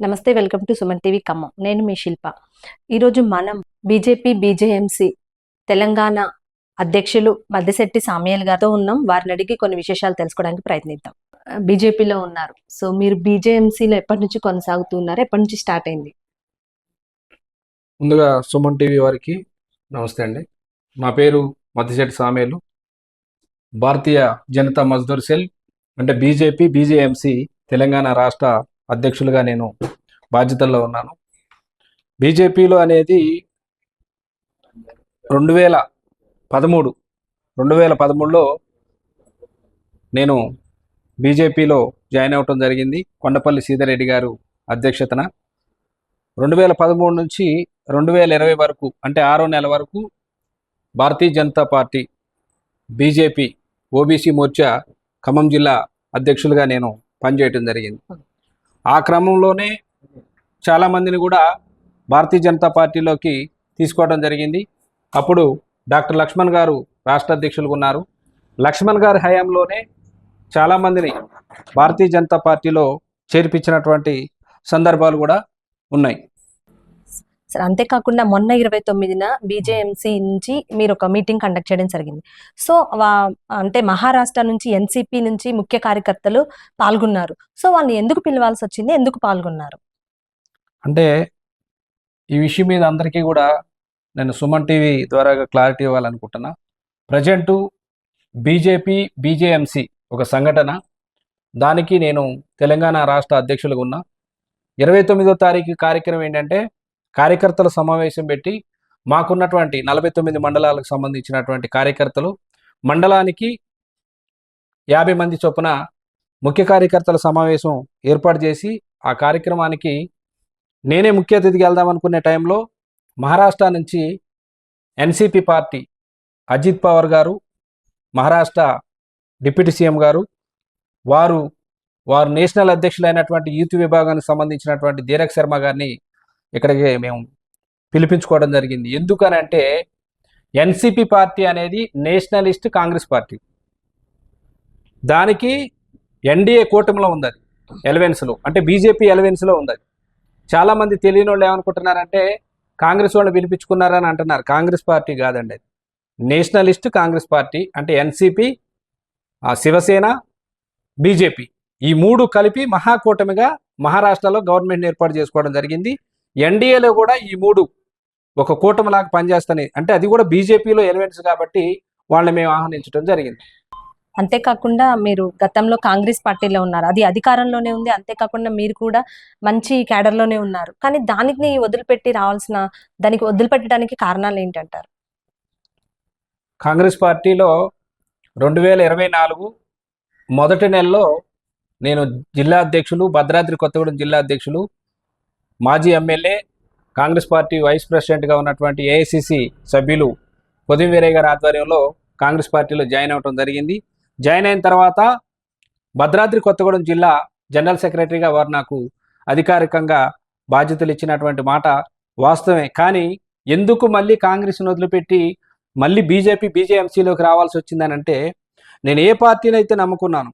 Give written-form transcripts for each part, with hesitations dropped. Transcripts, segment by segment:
నమస్తే, welcome to Suman TV Khammam. నేను మీ శిల్ప. ఈరోజు మనం బీజేపీ బీజేఎంసీ తెలంగాణ అధ్యక్షులు మద్దిశెట్టి సామ్యూయల్ గారితో ఉన్నాం. వారిని అడిగి కొన్ని విశేషాలు తెలుసుకోవడానికి ప్రయత్నిద్దాం. బీజేపీలో ఉన్నారు. సో మీరు బీజేఎంసీలో ఎప్పటి నుంచి కొనసాగుతున్నారు? ఎప్పటి నుంచి స్టార్ట్ అయింది? ముందుగా సుమన్ టీవీ వారికి నమస్తే అండి. నా పేరు మద్దిశెట్టి సామ్యూయల్. భారతీయ జనతా మజ్దూర్ సెల్ అంటే బీజేపీ బీజేఎంసీ తెలంగాణ రాష్ట్ర అధ్యక్షులుగా నేను బాధ్యతల్లో ఉన్నాను. బీజేపీలో అనేది 2013లో నేను బీజేపీలో జాయిన్ అవ్వటం జరిగింది. కొండపల్లి సీతారెడ్డి గారు అధ్యక్షతన 2013 నుంచి 2020 వరకు అంటే 6వ నెల వరకు Bharatiya Janata party BJP OBC Morcha Khammam జిల్లా అధ్యక్షులుగా నేను పనిచేయటం జరిగింది. ఆ క్రమంలోనే చాలామందిని కూడా భారతీయ జనతా పార్టీలోకి తీసుకోవడం జరిగింది. అప్పుడు డాక్టర్ లక్ష్మణ్ గారు రాష్ట్ర అధ్యక్షులుగా ఉన్నారు. లక్ష్మణ్ గారి హయాంలోనే చాలామందిని భారతీయ జనతా పార్టీలో చేర్పించినటువంటి సందర్భాలు కూడా ఉన్నాయి. సరే, అంతేకాకుండా మొన్న 29న బీజేఎంసీ నుంచి మీరు ఒక మీటింగ్ కండక్ట్ చేయడం జరిగింది. సో అంటే మహారాష్ట్ర నుంచి ఎన్సీపీ నుంచి ముఖ్య కార్యకర్తలు పాల్గొన్నారు. సో వాళ్ళని ఎందుకు పిలవాల్సి వచ్చింది? ఎందుకు పాల్గొన్నారు? అంటే ఈ విషయం మీద అందరికీ కూడా నేను సుమన్ టీవీ ద్వారా క్లారిటీ ఇవ్వాలనుకుంటున్నా. ప్రజెంటు బీజేపీ బీజేఎంసీ ఒక సంఘటన, దానికి నేను తెలంగాణ రాష్ట్ర అధ్యక్షులుగా ఉన్నా. 29వ తారీఖు కార్యక్రమం ఏంటంటే కార్యకర్తల సమావేశం పెట్టి మాకున్నటువంటి 49 మండలాలకు సంబంధించినటువంటి కార్యకర్తలు మండలానికి 50 మంది చొప్పున ముఖ్య కార్యకర్తల సమావేశం ఏర్పాటు చేసి ఆ కార్యక్రమానికి నేనే ముఖ్య అతిథిగా వెళ్దామనుకునే టైంలో మహారాష్ట్ర నుంచి ఎన్సీపీ పార్టీ అజిత్ పవార్ గారు, మహారాష్ట్ర డిప్యూటీ సీఎం గారు, వారు నేషనల్ అధ్యక్షులైనటువంటి యూత్ విభాగానికి సంబంధించినటువంటి ధీరక్ శర్మ గారిని ఇక్కడికి మేము పిలిపించుకోవడం జరిగింది. ఎందుకనంటే ఎన్సీపీ పార్టీ అనేది నేషనలిస్ట్ కాంగ్రెస్ పార్టీ, దానికి ఎన్డీఏ కూటమిలో ఉంది, అది ఎలవెన్స్లో అంటే బీజేపీ ఎలవెన్స్లో ఉంది. చాలామంది తెలియని వాళ్ళు ఏమనుకుంటున్నారంటే కాంగ్రెస్ వాళ్ళు పిలిపించుకున్నారని అంటున్నారు. కాంగ్రెస్ పార్టీ కాదండి, అది నేషనలిస్ట్ కాంగ్రెస్ పార్టీ. అంటే ఎన్సీపీ, శివసేన, బీజేపీ ఈ మూడు కలిపి మహాకూటమిగా మహారాష్ట్రలో గవర్నమెంట్ ఏర్పాటు చేసుకోవడం జరిగింది. ఎన్డీఏలో కూడా ఈ మూడు ఒక కూటమిలాగా పనిచేస్తాయి. అంటే అది కూడా బీజేపీలో ఎలిమెంట్స్ కాబట్టి వాళ్ళని మేము ఆహ్వానించడం జరిగింది. అంతేకాకుండా మీరు గతంలో కాంగ్రెస్ పార్టీలో ఉన్నారు, అది అధికారంలోనే ఉంది. అంతేకాకుండా మీరు కూడా మంచి క్యాడర్లోనే ఉన్నారు. కానీ దానికి వదిలిపెట్టడానికి కారణాలు ఏంటంటారు? కాంగ్రెస్ పార్టీలో 2024 మొదటి నెలలో నేను జిల్లా అధ్యక్షులు, భద్రాద్రి కొత్తగూడెం జిల్లా అధ్యక్షులు, మాజీ ఎమ్మెల్యే, కాంగ్రెస్ పార్టీ వైస్ ప్రెసిడెంట్గా ఉన్నటువంటి ఏఐసిసి సభ్యులు పొదిం వీరయ్య గారి ఆధ్వర్యంలో కాంగ్రెస్ పార్టీలో జాయిన్ అవ్వడం జరిగింది. జాయిన్ అయిన తర్వాత భద్రాద్రి కొత్తగూడెం జిల్లా జనరల్ సెక్రటరీగా వారు నాకు అధికారికంగా బాధ్యతలు ఇచ్చినటువంటి మాట వాస్తవమే. కానీ ఎందుకు మళ్ళీ కాంగ్రెస్ను వదిలిపెట్టి మళ్ళీ బీజేపీ బీజేఎంసీలోకి రావాల్సి వచ్చిందని అంటే, నేను ఏ పార్టీని అయితే నమ్ముకున్నాను,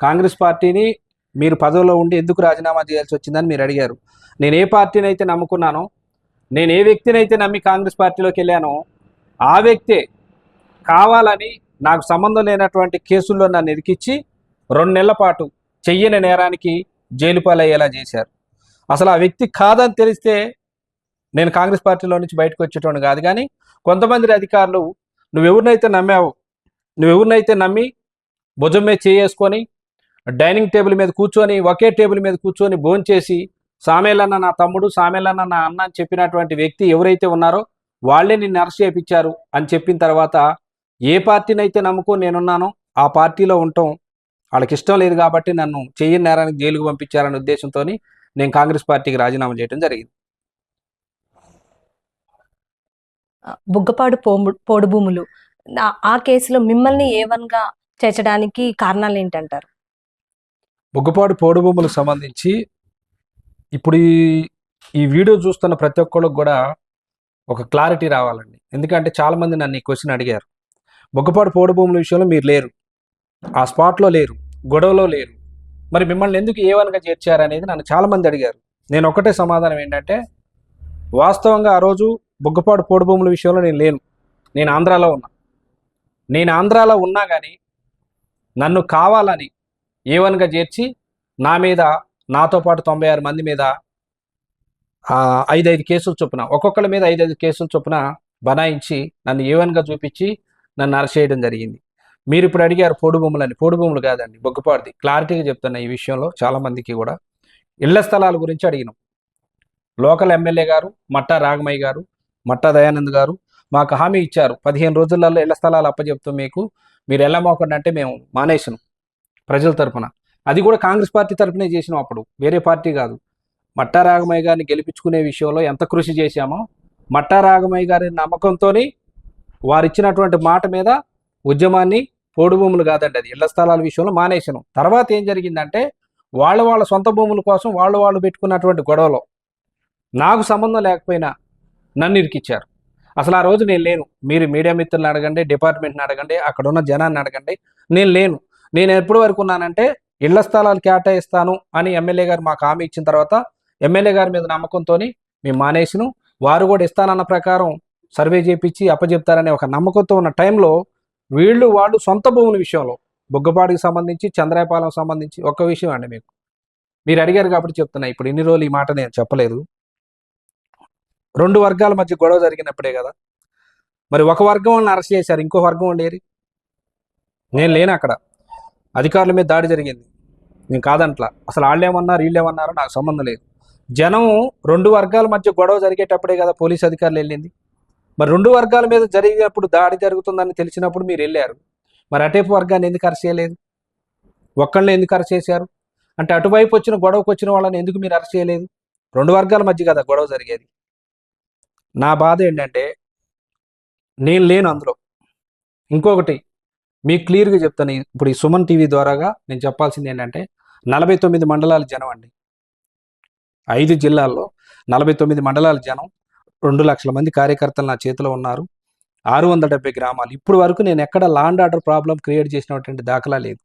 కాంగ్రెస్ పార్టీని మీరు పదవిలో ఉండి ఎందుకు రాజీనామా చేయాల్సి వచ్చిందని మీరు అడిగారు. నేను ఏ పార్టీని అయితే నమ్ముకున్నానో, నేను ఏ వ్యక్తిని అయితే నమ్మి కాంగ్రెస్ పార్టీలోకి వెళ్ళానో ఆ వ్యక్తే కావాలని నాకు సంబంధం లేనటువంటి కేసుల్లో నన్ను ఇరికిచ్చి 2 నెలల పాటు చెయ్యని నేరానికి జైలు పాలయ్యేలా చేశారు. అసలు ఆ వ్యక్తి కాదని తెలిస్తే నేను కాంగ్రెస్ పార్టీలో నుంచి బయటకు వచ్చేటోడు కాదు. కానీ కొంతమంది అధికారులు నువ్వెవరినైతే నమ్మి భుజం మీద చేసుకొని డైనింగ్ టేబుల్ మీద కూర్చొని, ఒకే టేబుల్ మీద కూర్చొని భోంచేసి సామేలన్న నా తమ్ముడు, సామేలన్న నా అన్న అని చెప్పినటువంటి వ్యక్తి ఎవరైతే ఉన్నారో వాళ్ళే నిన్ను అరెస్ట్ చేయించారు అని చెప్పిన తర్వాత ఏ పార్టీని అయితే నమ్ముకొని నేనున్నానో ఆ పార్టీలో ఉండటం వాళ్ళకి ఇష్టం లేదు కాబట్టి నన్ను చెయ్యని నేరానికి జైలుకు పంపించారనే ఉద్దేశంతో నేను కాంగ్రెస్ పార్టీకి రాజీనామా చేయడం జరిగింది. బుగ్గపాడు పోడు భూములు ఆ కేసులో మిమ్మల్ని A1గా చేర్చడానికి కారణాలు ఏంటంటారు? బుగ్గపాడు పోడు భూములకు సంబంధించి ఇప్పుడు ఈ వీడియో చూస్తున్న ప్రతి ఒక్కళ్ళకి కూడా ఒక క్లారిటీ రావాలండి. ఎందుకంటే చాలామంది నన్ను ఈ క్వశ్చన్ అడిగారు. బుగ్గపాడు పోడు భూముల విషయంలో మీరు లేరు, ఆ స్పాట్లో లేరు, గొడవలో లేరు. మరి మిమ్మల్ని ఎందుకు A1గా చేర్చారనేది నన్ను చాలామంది అడిగారు. నేను ఒకటే సమాధానం ఏంటంటే, వాస్తవంగా ఆ రోజు బుగ్గపాడు పోడు భూముల విషయంలో నేను లేను. నేను ఆంధ్రాలో ఉన్నా. నేను ఆంధ్రాలో ఉన్నా కానీ నన్ను కావాలని A1గా చేర్చి నా మీద, నాతో పాటు 96 మంది మీద 5 కేసులు చొప్పున, ఒక్కొక్కరి మీద 5 కేసులు చొప్పున బనాయించి నన్ను A1గా చూపించి నన్ను అరెస్ట్ చేయడం జరిగింది. మీరు ఇప్పుడు అడిగారు పోడు భూములని. పోడు భూములు కాదండి, బొగ్గుపాడుది. క్లారిటీగా చెప్తున్నా ఈ విషయంలో చాలామందికి కూడా. ఇళ్ల స్థలాల గురించి అడిగినాం. లోకల్ ఎమ్మెల్యే గారు మట్టా రాగమయ్య గారు, మట్టా దయానంద్ గారు మాకు హామీ ఇచ్చారు, 15 రోజులలో ఇళ్ల స్థలాలు అప్పచెప్తాం మీకు, మీరు వెళ్ళమోకండి అంటే మేము మానేసినాం ప్రజల తరఫున. అది కూడా కాంగ్రెస్ పార్టీ తరఫునే చేసినాం, అప్పుడు వేరే పార్టీ కాదు. మట్టా రాగమయ్య గారిని గెలిపించుకునే విషయంలో ఎంత కృషి చేశామో, మట్టా రాగమయ్య గారి నమ్మకంతో వారు ఇచ్చినటువంటి మాట మీద ఉద్యమాన్ని, పోడు భూములు కాదండి అది, ఇళ్ల స్థలాల విషయంలో మానేసినాం. తర్వాత ఏం జరిగిందంటే, వాళ్ళ సొంత భూముల కోసం వాళ్ళు పెట్టుకున్నటువంటి గొడవలో నాకు సంబంధం లేకపోయినా నన్ను ఇరికిచ్చారు. అసలు ఆ రోజు నేను లేను. మీరు మీడియా మిత్రులను అడగండి, డిపార్ట్మెంట్ని అడగండి, అక్కడ ఉన్న జనాన్ని అడగండి, నేను లేను. నేను ఎప్పటి వరకు ఉన్నానంటే, ఇళ్ల స్థలాలు కేటాయిస్తాను అని ఎమ్మెల్యే గారు మాకు హామీ ఇచ్చిన తర్వాత ఎమ్మెల్యే గారి మీద నమ్మకంతో మేము మానేసిను. వారు కూడా ఇస్తానన్న ప్రకారం సర్వే చేపించి అప్పచెప్తారనే ఒక నమ్మకంతో ఉన్న టైంలో వాళ్ళు సొంత భూముల విషయంలో, బుగ్గపాడికి సంబంధించి, చంద్రాయపాలెం సంబంధించి, ఒక్క విషయం అండి మీరు అడిగారు కాబట్టి చెప్తున్నా. ఇప్పుడు ఇన్ని రోజులు ఈ మాట నేను చెప్పలేదు. 2 వర్గాల మధ్య గొడవ జరిగినప్పుడే కదా మరి ఒక వర్గం వాళ్ళని అరెస్ట్ చేశారు, ఇంకో వర్గం వాళ్ళు ఏరి? నేను లేను అక్కడ. అధికారుల మీద దాడి జరిగింది, నేను కాదంట్లా. అసలు వాళ్ళేమన్నారు వీళ్ళేమన్నారో నాకు సంబంధం లేదు. జనం 2 వర్గాల మధ్య గొడవ జరిగేటప్పుడే కదా పోలీస్ అధికారులు వెళ్ళింది. మరి 2 వర్గాల మీద జరిగినప్పుడు, దాడి జరుగుతుందని తెలిసినప్పుడు మీరు వెళ్ళారు. మరి అటేపు వర్గాన్ని ఎందుకు అరెస్ట్ చేయలేదు? ఒక్కళ్ళని ఎందుకు అరెస్ట్ చేశారు? అంటే అటువైపు వచ్చిన గొడవకు వచ్చిన వాళ్ళని ఎందుకు మీరు అరెస్ట్ చేయలేదు? 2 వర్గాల మధ్య కదా గొడవ జరిగేది. నా బాధ ఏంటంటే, నేను లేను అందులో. ఇంకొకటి మీకు క్లియర్గా చెప్తాను, ఇప్పుడు ఈ సుమన్ టీవీ ద్వారాగా నేను చెప్పాల్సింది ఏంటంటే, 49 మండలాల జనం అండి, 5 జిల్లాల్లో 49 మండలాల జనం, 2 లక్షల మంది కార్యకర్తలు నా చేతిలో ఉన్నారు, 670 గ్రామాలు. ఇప్పుడు వరకు నేను ఎక్కడ లాండ్ ఆర్డర్ ప్రాబ్లం క్రియేట్ చేసినటువంటి దాఖలా లేదు.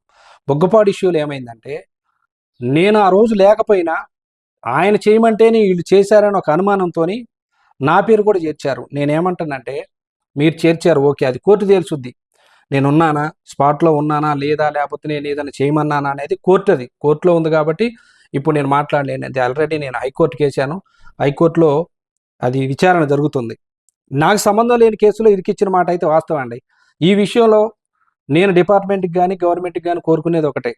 బొగ్గపాడు ఇష్యూలో ఏమైందంటే, నేను ఆ రోజు లేకపోయినా ఆయన చేయమంటేనే వీళ్ళు చేశారని ఒక అనుమానంతో నా పేరు కూడా చేర్చారు. నేనేమంటానంటే, మీరు చేర్చారు ఓకే, అది కోర్టు తేల్చుద్ది. నేను ఉన్నానా, స్పాట్లో ఉన్నానా లేదా, లేకపోతే నేను ఏదైనా చేయమన్నానా అనేది కోర్టులో ఉంది. కాబట్టి ఇప్పుడు నేను మాట్లాడలేను. అది ఆల్రెడీ నేను హైకోర్టుకి వేసాను, హైకోర్టులో అది విచారణ జరుగుతుంది. నాకు సంబంధం లేని కేసులో ఇరికిచ్చిన మాట అయితే వాస్తవం అండి. ఈ విషయంలో నేను డిపార్ట్మెంట్కి కానీ గవర్నమెంట్కి కానీ కోరుకునేది ఒకటే,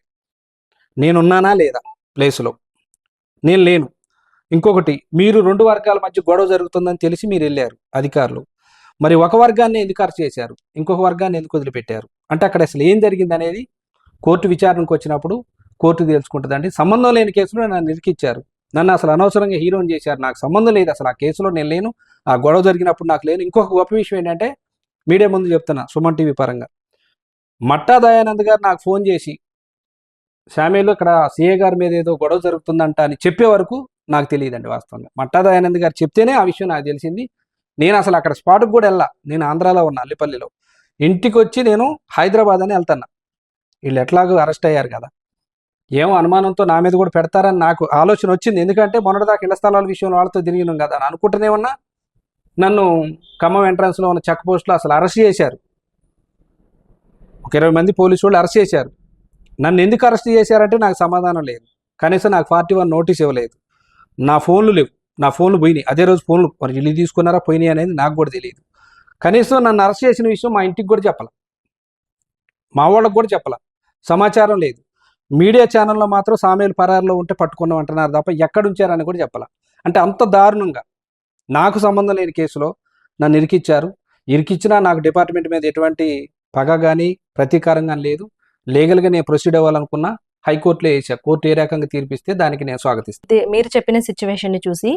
నేనున్నానా లేదా ప్లేస్లో, నేను లేను. ఇంకొకటి, మీరు 2 వర్గాల మధ్య గొడవ జరుగుతుందని తెలిసి మీరు వెళ్ళారు అధికారులు. మరి ఒక వర్గాన్ని ఎందుకు అరెస్ట్ చేశారు, ఇంకొక వర్గాన్ని ఎందుకు వదిలిపెట్టారు? అంటే అక్కడ అసలు ఏం జరిగింది అనేది కోర్టు విచారణకు వచ్చినప్పుడు కోర్టు తెలుసుకుంటుందండి. సంబంధం లేని కేసులో నన్ను ఇరికిచ్చారు, నన్ను అసలు అనవసరంగా హీరోని చేశారు. నాకు సంబంధం లేదు, అసలు ఆ కేసులో నేను లేను, ఆ గొడవ జరిగినప్పుడు నాకు లేను. ఇంకొక గొప్ప విషయం ఏంటంటే, మీడియా ముందు చెప్తున్నా, సుమన్ టీవీ పరంగా, మట్టా దయానంద్ గారు నాకు ఫోన్ చేసి, శామ్యూల్ ఇక్కడ సిఏ గారి మీద ఏదో గొడవ జరుగుతుందంట అని చెప్పే వరకు నాకు తెలియదండి వాస్తవంగా. మట్టా దయానంద్ గారు చెప్తేనే ఆ విషయం నాకు తెలిసింది. నేను అసలు అక్కడ స్పాట్కి కూడా వెళ్ళా. నేను ఆంధ్రాలో ఉన్నా, అల్లిపల్లిలో. ఇంటికి వచ్చి నేను హైదరాబాద్ అని వెళ్తున్నా. వీళ్ళు ఎట్లాగో అరెస్ట్ అయ్యారు కదా, ఏమో అనుమానంతో నా మీద కూడా పెడతారని నాకు ఆలోచన వచ్చింది. ఎందుకంటే మొన్నటిదాకా ఇళ్ల స్థలాల విషయంలో వాళ్ళతో తిరిగినాం కదా అని అనుకుంటూనే ఉన్నా. నన్ను ఖమ్మం ఎంట్రన్స్లో ఉన్న చెక్ పోస్ట్లో అసలు అరెస్ట్ చేశారు. ఒక 20 మంది పోలీసు వాళ్ళు అరెస్ట్ చేశారు. నన్ను ఎందుకు అరెస్ట్ చేశారంటే నాకు సమాధానం లేదు. కనీసం నాకు 41 నోటీస్ ఇవ్వలేదు. నా ఫోన్లు లేవు, నా ఫోన్లు పోయినాయి. అదే రోజు ఫోన్లు మరి ఇల్లు తీసుకున్నారా పోయినాయి అనేది నాకు కూడా తెలియదు. కనీసం నన్ను అరెస్ట్ చేసిన విషయం మా ఇంటికి కూడా చెప్పాల, మా వాళ్ళకి కూడా చెప్పాల, సమాచారం లేదు. మీడియా ఛానల్లో మాత్రం సామేలు పరారులో ఉంటే పట్టుకున్నాం అంటున్నారు తప్ప ఎక్కడ ఉంచారని కూడా చెప్పాల. అంటే అంత దారుణంగా నాకు సంబంధం లేని కేసులో నన్ను ఇరికిచ్చినా నాకు డిపార్ట్మెంట్ మీద ఎటువంటి పగ కానీ ప్రతీకారం కానీ లేదు. లీగల్గా నేను ప్రొసీడ్ అవ్వాలనుకున్నా హైకోర్టులో వేసా. కోర్టు ఏ రకంగా తీర్పిస్తే దానికి నేను స్వాగతిస్తాను. మీరు చెప్పిన సిచ్యువేషన్ ని చూసి,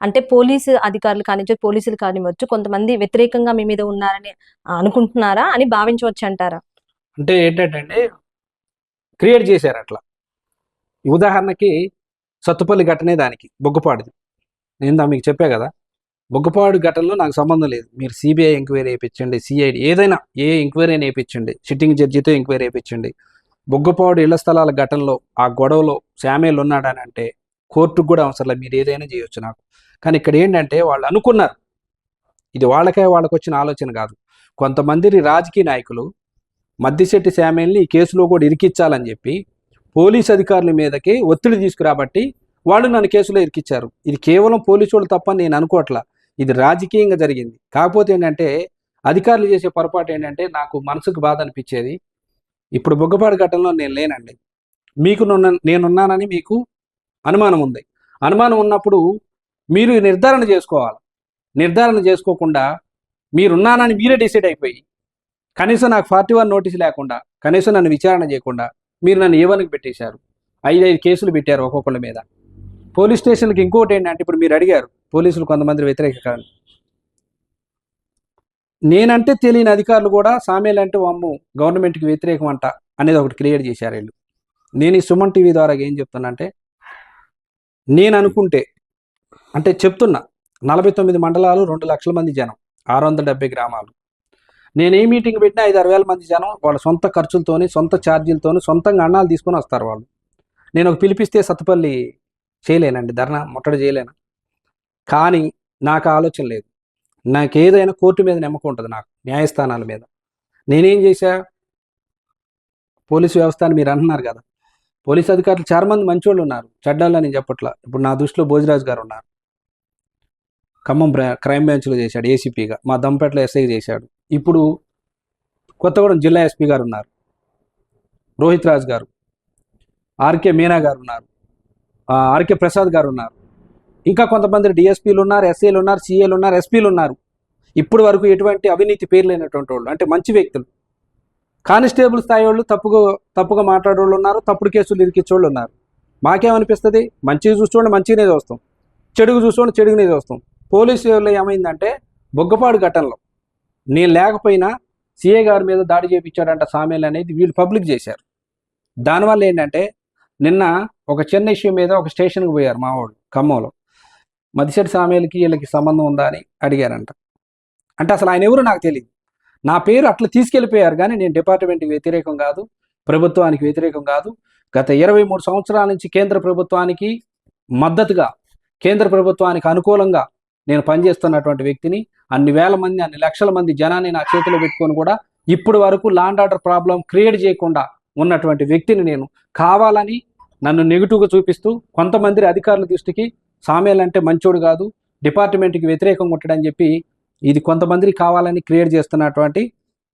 అంటే పోలీసు అధికారులు కానివచ్చు, పోలీసులు కానివచ్చు, కొంతమంది వ్యతిరేకంగా మీ మీద ఉన్నారని అనుకుంటున్నారా అని భావించవచ్చు అంటారా? అంటే ఏంటంటే క్రియేట్ చేశారు అట్లా. ఉదాహరణకి సత్తుపల్లి ఘటనే దానికి, బొగ్గపాడుది. నేను మీకు చెప్పా కదా, బొగ్గపాడు ఘటనలో నాకు సంబంధం లేదు. మీరు సిబిఐ ఎంక్వైరీ వేయించండి, సిఐడి ఏదైనా ఏ ఎంక్వైరీ వేయించండి, సిట్టింగ్ జడ్జితో ఎంక్వైరీ వేయించండి. బుగ్గపాడు ఇళ్ల స్థలాల ఘటనలో ఆ గొడవలో శామ్యుల్ ఉన్నాడని అంటే కోర్టుకు కూడా అవసరం లేదు, మీరు ఏదైనా చేయొచ్చు నాకు. కానీ ఇక్కడ ఏంటంటే వాళ్ళు అనుకున్నారు, ఇది వాళ్ళకి వచ్చిన ఆలోచన కాదు. కొంతమంది రాజకీయ నాయకులు మద్దిశెట్టి శామ్యుల్ని ఈ కేసులో కూడా ఇరికించాలని చెప్పి పోలీస్ అధికారుల మీదకి ఒత్తిడి తీసుకురాబట్టి వాళ్ళు నన్ను కేసులో ఇరికిచ్చారు. ఇది కేవలం పోలీసు వాళ్ళు తప్పని నేను అనుకోవట్లా, ఇది రాజకీయంగా జరిగింది. కాకపోతే ఏంటంటే అధికారులు చేసే పొరపాటు ఏంటంటే నాకు మనసుకు బాధ అనిపించేది, ఇప్పుడు బుగ్గపాడు ఘటనలో నేను లేనండి, మీకు నేనున్నానని మీకు అనుమానం ఉంది. అనుమానం ఉన్నప్పుడు మీరు నిర్ధారణ చేసుకోవాలి. నిర్ధారణ చేసుకోకుండా మీరున్నానని మీరే డిసైడ్ అయిపోయి కనీసం నాకు 41 నోటీస్ లేకుండా, కనీసం నన్ను విచారణ చేయకుండా మీరు నన్ను ఏవనికి పెట్టేశారు. 5 కేసులు పెట్టారు ఒక్కొక్కళ్ళ మీద. పోలీస్ స్టేషన్కి ఇంకోటి ఏంటంటే ఇప్పుడు మీరు అడిగారు పోలీసులు కొంతమంది వ్యతిరేకకాలు, నేనంటే తెలియని అధికారులు కూడా సామ్యుల్ అంటే అమ్ము గవర్నమెంట్కి వ్యతిరేకం అంట అనేది ఒకటి క్రియేట్ చేశారు వీళ్ళు. నేను ఈ సుమన్ టీవీ ద్వారా ఏం చెప్తున్నా అంటే, నేను అనుకుంటే అంటే చెప్తున్నా, 49 మండలాలు 2 లక్షల మంది జనం, 670 గ్రామాలు. నేను ఏ మీటింగ్ పెట్టినా 5-6 వేల మంది జనం వాళ్ళ సొంత ఖర్చులతోని, సొంత ఛార్జీలతోని, సొంతంగా అన్నాలు తీసుకొని వస్తారు వాళ్ళు. నేను ఒక పిలిపిస్తే సత్తుపల్లి చేయలేనండి, ధర్నా ముట్టడి చేయలేను. కానీ నాకు ఆలోచన లేదు, నాకు ఏదైనా కోర్టు మీద నమ్మకం ఉంటుంది, నాకు న్యాయస్థానాల మీద. నేనేం చేశా, పోలీసు వ్యవస్థ అని మీరు అంటున్నారు కదా, పోలీసు అధికారులు చాలా మంది మంచోళ్ళు ఉన్నారు, చెడ్డాళ్ళు అని చెప్పట్లా. ఇప్పుడు నా దృష్టిలో భోజరాజు గారు ఉన్నారు, ఖమ్మం క్రైమ్ బ్రాంచ్లో చేశాడు ఏసీపీగా, మా దంపేటలో ఎస్ఐ చేశాడు. ఇప్పుడు కొత్తగూడెం జిల్లా ఎస్పీ గారు ఉన్నారు, రోహిత్ రాజ్ గారు, ఆర్కే మీనా గారు ఉన్నారు, ఆర్కే ప్రసాద్ గారు ఉన్నారు, ఇంకా కొంతమంది డిఎస్పీలు ఉన్నారు, ఎస్ఐలు ఉన్నారు, సిఏలు ఉన్నారు, ఎస్పీలు ఉన్నారు. ఇప్పుడు వరకు ఎటువంటి అవినీతి పేరు లేనటువంటి వాళ్ళు, అంటే మంచి వ్యక్తులు. కానిస్టేబుల్ స్థాయి వాళ్ళు తప్పుగా మాట్లాడేవాళ్ళు ఉన్నారు, తప్పుడు కేసులు ఇరికిచ్చేవాళ్ళు ఉన్నారు. మాకేమనిపిస్తుంది, మంచిగా చూసుకోండి మంచిగానే చూస్తాం, చెడుగు చూసుకోండి చెడుగునే చూస్తాం. పోలీసు వాళ్ళు ఏమైందంటే బుగ్గపాడు ఘటనలో నేను లేకపోయినా సిఏ గారి మీద దాడి చేయించాడంట సామ్యుల్ అనేది వీళ్ళు పబ్లిక్ చేశారు. దానివల్ల ఏంటంటే నిన్న ఒక చిన్న ఇష్యూ మీద ఒక స్టేషన్కి పోయారు మా వాళ్ళు ఖమ్మంలో, మద్దిశెట్టి సామ్యుల్కి వీళ్ళకి సంబంధం ఉందా అని అడిగారంట. అంటే అసలు ఆయన ఎవరు నాకు తెలియదు, నా పేరు అట్లా తీసుకెళ్ళిపోయారు. కానీ నేను డిపార్ట్మెంట్కి వ్యతిరేకం కాదు, ప్రభుత్వానికి వ్యతిరేకం కాదు. గత 23 సంవత్సరాల నుంచి కేంద్ర ప్రభుత్వానికి మద్దతుగా, కేంద్ర ప్రభుత్వానికి అనుకూలంగా నేను పనిచేస్తున్నటువంటి వ్యక్తిని. అన్ని వేల మంది, అన్ని లక్షల మంది జనాన్ని నా చేతిలో పెట్టుకొని కూడా ఇప్పుడు వరకు law and order problem create చేయకుండా ఉన్నటువంటి వ్యక్తిని నేను. కావాలని నన్ను నెగిటివ్గా చూపిస్తూ కొంతమంది అధికారుల దృష్టికి సామ్యుల్ అంటే మంచోడు కాదు, డిపార్ట్మెంట్కి వ్యతిరేకంగా ఉంటాడని చెప్పి ఇది కొంతమందికి కావాలని క్రియేట్ చేస్తున్నటువంటి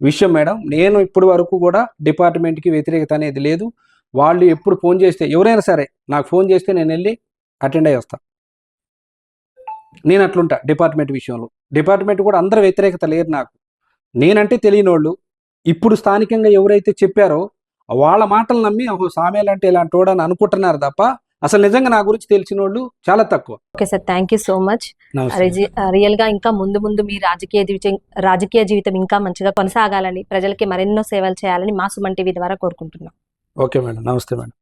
విషయం మేడం. నేను ఇప్పుడు వరకు కూడా డిపార్ట్మెంట్కి వ్యతిరేకత అనేది లేదు. వాళ్ళు ఎప్పుడు ఫోన్ చేస్తే, ఎవరైనా సరే నాకు ఫోన్ చేస్తే నేను వెళ్ళి అటెండ్ అయ్యి వస్తాను. నేను అట్లుంటా డిపార్ట్మెంట్ విషయంలో. డిపార్ట్మెంట్ కూడా అందరూ వ్యతిరేకత లేరు నాకు. నేనంటే తెలియని వాళ్ళు ఇప్పుడు స్థానికంగా ఎవరైతే చెప్పారో వాళ్ళ మాటలు నమ్మి సామ్యుల్ అంటే ఇలాంటి వాడని అనుకుంటున్నారు తప్ప అసలు నిజంగా నా గురించి తెలిసిన వాళ్ళు చాలా తక్కువ. Okay sir, thank you so much. Real గా ఇంకా ముందు మీ రాజకీయ జీవితం ఇంకా మంచిగా కొనసాగాలని, ప్రజలకి మరెన్నో సేవలు చేయాలని మా సుమన్ టీవీ ద్వారా కోరుకుంటున్నాం. ఓకే మేడం, నమస్తే మేడం.